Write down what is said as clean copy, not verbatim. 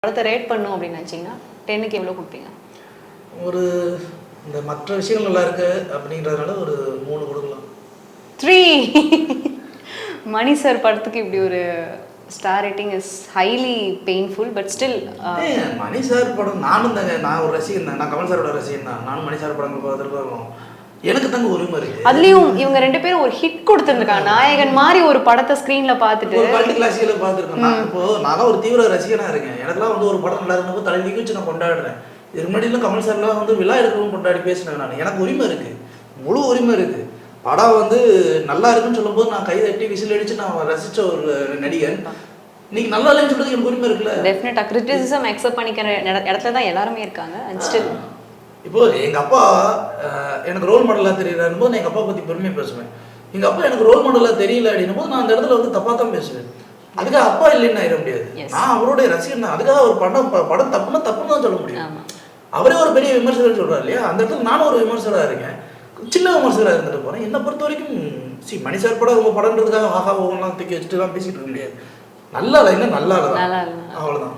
படத்தை ரேட் பண்ணும் அப்படின்னு நினச்சிங்கன்னா 10க்கு எவ்வளோ கொடுப்பீங்க? ஒரு இந்த மற்ற விஷயங்கள் நல்லா இருக்கு அப்படின்றதுனால ஒரு 3 கொடுக்கலாம். 3. மணி சார் படத்துக்கு இப்படி ஒரு star rating is highly painful but still. Mani sir படம் நானும் தாங்க, நான் ஒரு ரசிகன் தான், நான் கமல் சாரோட ரசிகன் தான். நானும் மணி சார் படங்கள் பார்த்துருக்கோம். எனக்கு தாங்க உரிமை இருக்கு. அதுலயும் இவங்க 2 பேரும் ஒரு ஹிட் கொடுத்துருக்காங்க. நாயகன் மாதிரி ஒரு படத்தை ஸ்கிரீன்ல பார்த்துட்டு மல்டி கிளாசிக்கல பார்த்துருக்கேன். நான் இப்போ நான் ஒரு தீவிர ரசிகனா இருக்கேன். எனக்குலாம் வந்து ஒரு படம் நல்லா இருந்தப்போ தலைவிக்கு வச்சு நான் கொண்டாடுறேன். இதுக்கு முன்னாடிலாம் கமல் சார்லாம் வந்து விழா எடுக்கணும் கொண்டாடி பேசினேன். நான் எனக்கு உரிமை இருக்கு, முழு உரிமை இருக்கு. படம் வந்து நல்லா இருக்குன்னு சொல்லும்போது நான் கை தட்டி விசில் அடிச்சு நான் ரசிச்ச ஒரு நடிகன். இன்னைக்கு நல்லா இல்லைன்னு சொல்றது எனக்கு உரிமை இருக்குல்ல. டெஃபினட்டா கிரிட்டிசிசம் அக்செப்ட் பண்ணிக்கிற இடத்துல தான் எல்லாருமே இருக்காங்க. அண்ட் ஸ்டில் இப்போ எங்கள் அப்பா எனக்கு ரோல் மாடலாக தெரியறாருன்னு போது நான் எங்கள் அப்பா பற்றி பெருமையாக பேசுவேன். எங்கள் அப்பா எனக்கு ரோல் மாடலாக தெரியல அப்படின்னும் போது நான் அந்த இடத்துல வந்து தப்பாக தான் பேசுவேன். அதுக்காக அப்பா இல்லைன்னு ஆயிட முடியாது. நான் அவருடைய ரசிகன் தான். அதுக்காக ஒரு படம் தப்புன்னா தப்புன்னு தான் சொல்ல முடியும். அவரே ஒரு பெரிய விமர்சகர் சொல்கிறார் இல்லையா, அந்த இடத்துல நானும் ஒரு விமர்சகராக இருக்கேன், சின்ன விமர்சகராக இருந்துட்டு போகிறேன். என்னை பொறுத்த வரைக்கும் மணி சார் படம் உங்கள் படம்ன்றதுக்காக ஆஹா ஓகெல்லாம் தூக்கி வச்சுட்டுலாம் பேசிகிட்டு இருக்க முடியாது. நல்லா இல்லைன்னா நல்லா இல்லை, அவ்வளோதான்.